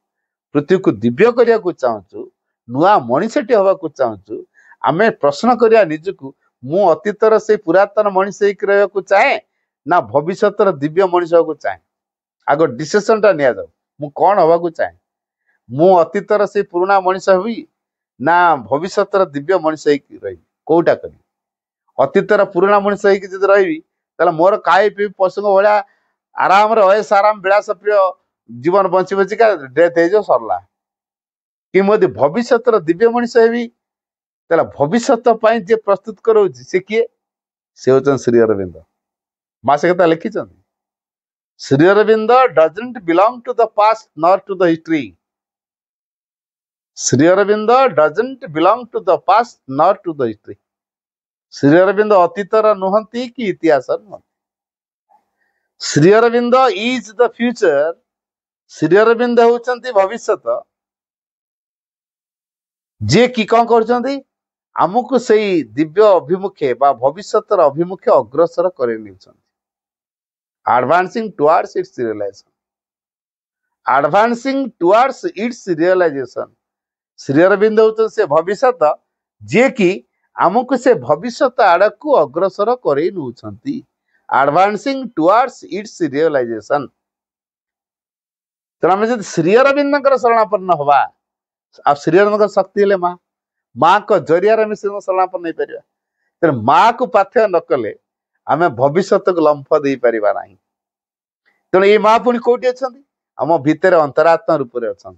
पृथ्वी को दिव्य करिया चाहूँ नुआ मनीषटी हवा को चाहूँ आम प्रश्न करिया निजको मु अतीतर से पुरातन मनीष रहा चाहे ना भविष्य दिव्य मनीष को चाहे आग डिसीजन टा निया जाऊ मु कौन हवा को चाहे मु अतीतर से पुराना मनीष हुई ना भविष्य दिव्य मनीष रही कौटा करी अतीतर पुराना मनीष जब रही मोर खाई पी पशु भाया आराम अयस आराम विलास प्रिय जीवन बची बचिका डेथ हो सरला कि मोदी भविष्य दिव्य मनीष हेबी भविष्य जे प्रस्तुत करो सी किए से होचन श्री अरविंद माँ से कथा लिखी Shri Aurobindo doesn't belong to the past nor to the history Shri Aurobindo doesn't belong to the past nor to the history Shri Aurobindo अतीतर नुहंती कि इतिहास नुहंती Shri Aurobindo is the future Shri Aurobindo होचंती भविष्य जे कि कौन कर आमको से दिव्य अभिमुखे बा भविष्य अभिमुखे अग्रसर कर advancing towards its realisation advancing towards its realisation Shri Aurobindo होचन से भविष्य जे कि आमको से भविष्य आड़ को अग्रसर कर एडवांसिंग टुवर्ड्स इट्स रियलाइजेशन तेना जब श्री अरविंद शरणापन्न हवा आ श्री अरविंद शक्ति हेले माँ माँ को जरिया शरणापन्न नहीं पार तेरे माँ को पाथ्य न कले आम भविष्य को लंफ दे पार ना तेणु ये माँ पुणी कौटी अच्छा आम भितर अंतरात्मा रूप से अच्छा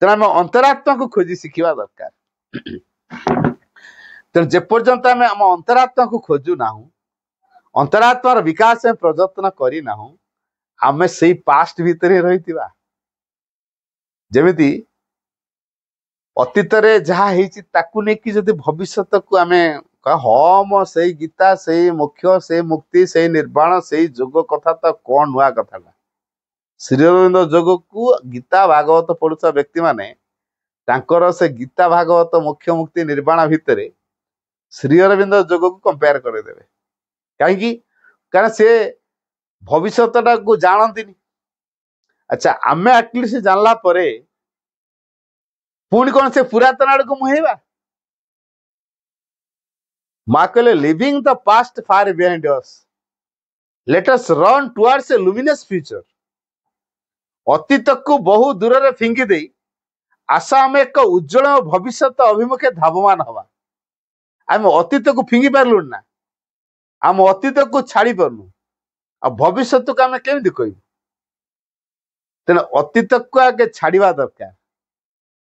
तेणु आम अंतरात्मा को खोजी शिखा दरकार तेणु जेपर्यंत आम आम अंतरात्मा को खोजु ना अंतरात्मार विकास में प्रयत्न करना आम से पास्ट भितर ही रही जमीती अतीत जहाँ होती भविष्य को आम हम से गीता से मोक्ष से मुक्ति से निर्वाण से जोग कथा तो कौन नुआ कथा श्री अरविंद जोग को गीता भागवत पढ़ुवा व्यक्ति माने तांकर से गीता भागवत मोक्ष मुक्ति निर्वाण भितर श्री अरविंद जोग को कंपेयर करदे कहीं कारण से भविष्यटा को जानती अच्छा आम एटलिस्ट जानला परे पुणी कौन से पुरातन आड़ को मुहेबा माँ कहले living the past far behind us let us run towards a luminous future अतीत को बहु दूर रे फिंगी दे आशा आम एक उज्जवल भविष्य अभिमुखे धावमान हवा आम अतीत को फिंगी पार्लु ना आम अतीत को छाड़ी पार्नु आ भविष्य को आम केमी कहू तेना अतीत को आगे छाड़ा दरकार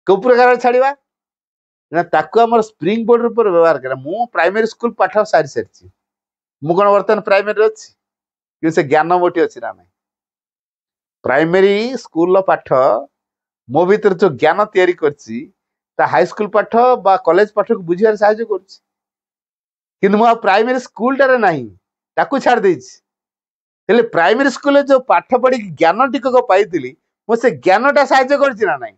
कौ प्रकार छाड़ा ना ताकू आम स्प्रिंग बोर्ड रूप व्यवहार करा मु प्राइमरी स्कूल पाठ सारी सारी मु कौन बर्तमान प्राइमरी अच्छी कि से ज्ञान मोटी अच्छी ना नहीं प्राइमरी स्कूल पाठ मो भीतर जो ज्ञान तैयारी करछि ता हाई स्कूल पाठ बा कॉलेज पाठ को बुझियार सहायता करछि किंतु मु प्राइमरी स्कूल टारे नहीं ताकू छाड़ देछि हेले प्राइमरी स्कूल जो पाठ पढ़ी ज्ञान टिकक पाइली मो से ज्ञानटा सहायता करछि ना नहीं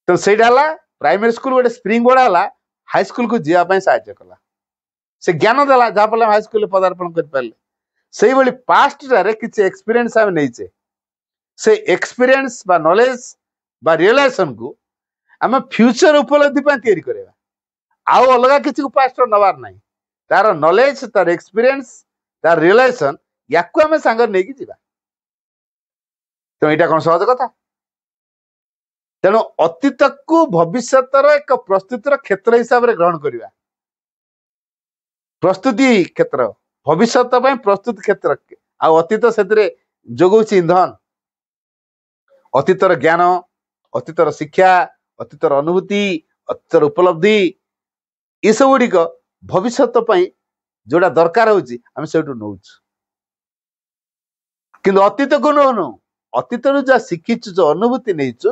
तो ସେଇଟା ହେଲା प्राइमरी स्कूल गोटे स्प्रिंग बोर्ड है हाई स्कूल को जीवाई साहय कला से ज्ञान देला जहाँफल हाई स्कूल पदार्पण कर पास्ट किसी एक्सपीरियंस आम नहींचे से एक्सपीरियंस बा नॉलेज बा रियलाइजेशन को आम फ्यूचर उपलब्धि तैयारी करवा आउ अलग किसी को पास्ट नवार ना तार नॉलेज तार एक्सपीरियंस तार रियलाइजेशन या आम सांगर नहीं कि तो यहाँ कौन सहज कथा तेणु अतीत को भविष्यतर एक प्रस्तुतिर क्षेत्र हिसाब से ग्रहण करवा प्रस्तुति क्षेत्र भविष्य प्रस्तुति क्षेत्र आ अतीत से जोगौछि इंधन अतीतर ज्ञान अतीतर शिक्षा अतीतर अनुभूति अतीतर उपलब्धि ये सब गुड़िक भविष्य जोड़ा दरकार होची आम से नौ कि अतीत को नौनु अतीत जो शिखीचु जो अनुभूति नहीं जो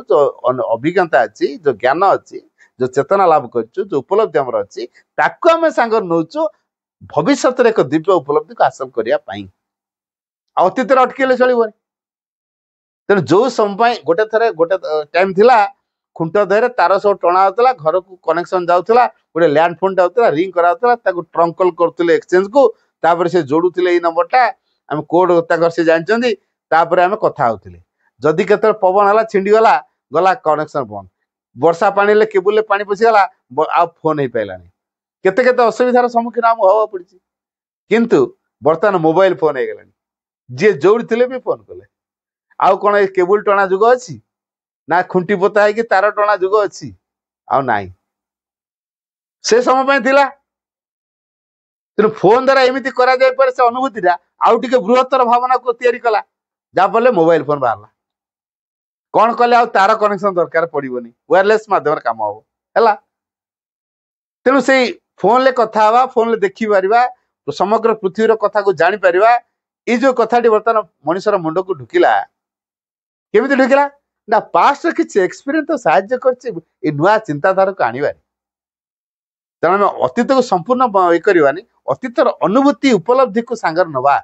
अभिज्ञता अच्छी जो ज्ञान अच्छी जो चेतना लाभ कर जो उपलब्धि आम अच्छी ताकू आम सांगर नौचु भविष्य एक दिव्य उपलब्धि को हासिल करने अतीत अटकेले चलो तेणु जो समय गोटे थर गोटे टाइम थिला खुंट देहरे तार सब टणा होता घर को कनेक्शन जाऊला गोटे लैंड फोन जाऊला रिंग कराला ट्रंक कॉल करते एक्सचेंज को तापर से जोड़ुले नंबरटा आम कोड से जानते तापर आम कथा होते जदि केत पवन है छिंडीगला गला कनेक्शन बंद वर्षा पानी केबुल पानी पशिगला आ फोन हो पारानी केते केते असुविधार सम्मुखीन आम हवा पड़ी किंतु बर्तमान मोबाइल फोन हो गला जी जोड़ी थे भी फोन कले आउ कौन केबुल टणा जुग अच्छी ना खुंटी पोता है कि तार टणा जुग अच्छी आउ नाई से समय थिला तेणु फोन द्वारा एमती करा जाय पारे से अनुभूतिटा आउ टिके बृहत्तर भावना को तैयारी कला जहाँफल मोबाइल फोन बाहर कौन कले आ तार कनेक्शन दरकार पड़ोनी वायरलेस माध्यम कम हम है तेणु से फोन ले कथा हवा फोन ले देखी पारिबा समग्र पृथ्वीर कथा को जानी पारिबा ये जो कथाटी बर्तमान मनुष्यर मुंड को ढुकिला केमिति ढुकिला ना पास्ट किसी एक्सपीरियंस तो साहाय्य कर नुआ चिंताधारा को आनबार तेणु आम अतीत को संपूर्ण ये करवानी अतीतर अनुभूति उपलब्धि को सांगर नवा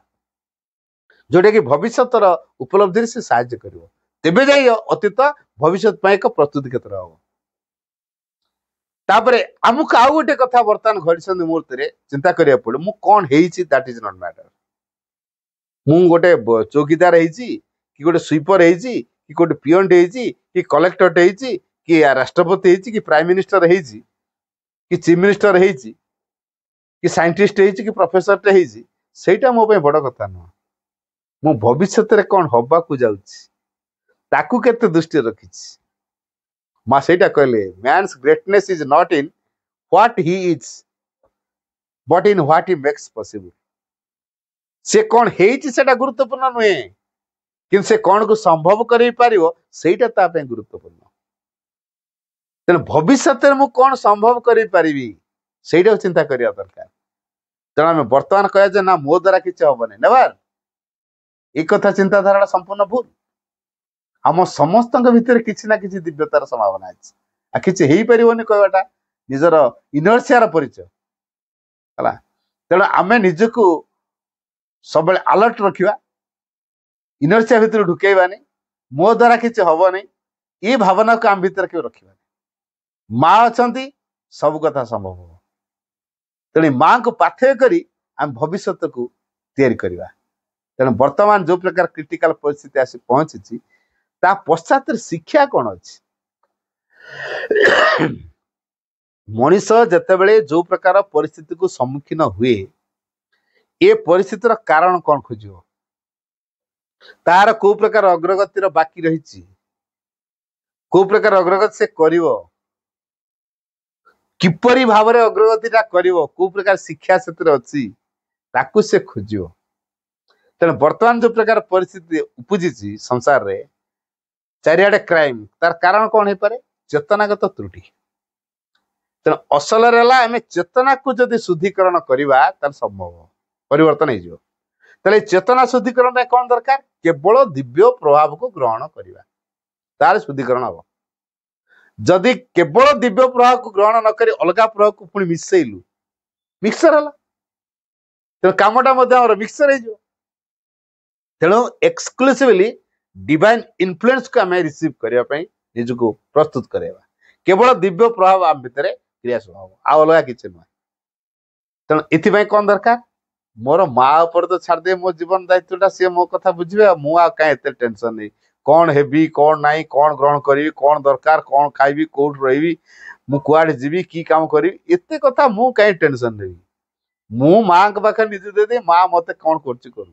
जोटा कि भविष्यतर उपलब्धि से साहाय्य कर तेबे जाई अतीत भविष्य एक प्रस्तुति क्षेत्र हम तापरे आमको आउ गोटे कथा बर्तमान घड़ी मुहूर्त चिंता करिया पड़े मु कौन दैट इज नॉट मैटर मु गोटे चौकीदार कि गोटे स्वीपर कि गोटे पियन कि कलेक्टर कि राष्ट्रपति कि प्राइम मिनिस्टर कि चीफ मिनिस्टर कि साइंटिस्ट कि प्रोफेसर सेटा मो बड़ कथा नुह मु भविष्य कौन हवा को जाऊँ केते दृष्टि रखी माँ सेटा कहले man's greatness is not in what he is but in what he makes possible से कौन है गुरुत्वपूर्ण नुहे कि से कौन को संभव कर सेटा तापे गुरुत्वपूर्ण तेणु भविष्य मु कौन संभव करा चिंता करिया दरकार तेणु आम बर्तमान कह ना मो द्वारा किसी हेनी नेवर एक कथा चिंताधारा संपूर्ण भूल आम समस्त भितर किसी ना किसी दिव्यतार संभावना अच्छी किसी हो पारनि कहवाटा निजर इनर्सियार परिचय है तेणु आम निजको सब अलर्ट रखा इनर्सिया भितर ढुकेबानी मो द्वारा किसी हेनी ये भावना को आम भीतर क्यों रखा माँ अच्छा सब कथा संभव हो तेणु माँ को पाथेय करी आम भविष्य को तैयारी करवा तेणु वर्तमान जो प्रकार क्रिटिकल परिस्थिति आसी पहुंची ता पश्चात शिक्षा कौन अच्छी मनीष जितेबले जो प्रकार परिस्थिति को सम्मुखीन हुए ये परिस्थितिर कारण कौन खोज तार को प्रकार अग्रगतिर बाकी रही को प्रकार अग्रगति से करिवो किपरि भाव में अग्रगतिटा करिवो को प्रकार शिक्षा क्षेत्र अच्छी ताकू से खोजियो तेणु वर्तमान जो प्रकार परिस्थिति उपजी संसार रे चारिआडे क्राइम तार कारण कौन हो पारे चेतनागत त्रुटि तेणु असल आम चेतना को जदि शुद्धिकरण करवा संभव परिवर्तन हो चेतना शुद्धिकरण कौन दरकार केवल दिव्य प्रभाव को ग्रहण करवा तार शुद्धिकरण हम जदि केवल दिव्य प्रभाव को ग्रहण न करी अलग प्रभाव को पुणी मिसेलु मिक्सर है तेणु कमटा मिक्सर हो तेणु एक्सक्लूसिवली डिवाइन इन्फ्लुएंस को आम रिसीव करने निजको प्रस्तुत करवा केवल दिव्य प्रभाव आम भितर क्रियाशील हम आ अलग किसी नुह तेणु ये कौन दरकार मोर माँ उपर तो छाड़दे मो जीवन दायित्वटा सी मो कथा बुझे मुझे कहीं टेंशन नहीं कौन हेबी कौन नाई कौन ग्रहण करी कौन दरकार कौन खाइबी कौट रही मु कुआड़े जीवी की काम करी एते कथा मु कहीं टेंशन नहीं मु माँ के पाखे निजे देदी माँ मत कौन कर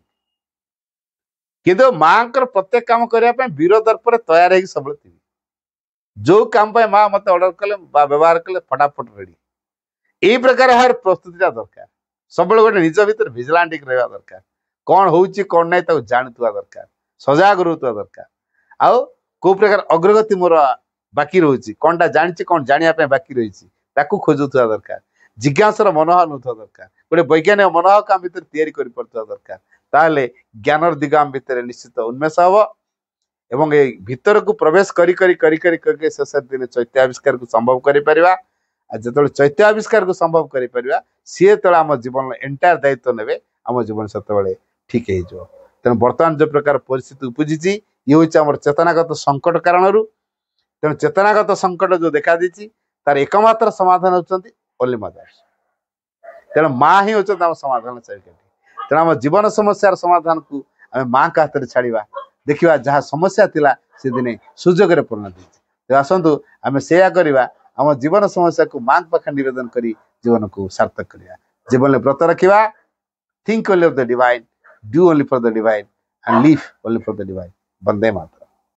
किंतु माँ प्रत्येक काम करने वीर दर्पर तैयार है सब जो काम माँ मत ऑर्डर कले व्यवहार कले फटाफट रेडी यही प्रकार हर प्रस्तुतिटा दरकार सब गोटे निज भर भिजिलांटिक रहा दरकार कौन होन ना जानूवा दरकार सजग रुआ दरकार आउ को प्रकार अग्रगति मोर बाकी रोचे कौनटा जानी कौन जानापी बाकी रही खोजुवा दरकार जिज्ञासर मनोभाव नुवा दरकार गोटे वैज्ञानिक मनोभाव को आम भर या दरकार ताहले ज्ञानर दिग आम भितर निश्चित उन्मेष हम एवं भीतर को प्रवेश करी शेष दिन चैत्य आविष्कार को संभव करा जो चैत्य आविष्कार को संभव करा सी तो आम जीवन एंटायर दायित्व ने आम जीवन से ठीक हो तेणु बर्तमान जो प्रकार परिस्थिति उपजी ये हूँ आम चेतनागत संकट कारण तेणु चेतनागत संकट जो देखा दी तार एकमात्र समाधान होती ओनली मदर्स तेणु माँ ही होती आम समाधान चारिकाठी तेणु आम जीवन समस्यार समाधान को आम माँ का हाथ में छाड़ा देखा जहाँ समस्या थिला से दिने सुजोग परिणत हो आसतु आम से करवा आम जीवन समस्या को माँ पाखे निवेदन करी जीवन को सार्थक करिया जीवन में व्रत रखा think only of the divine do only for the divine and live only for the divine Vande Mataram.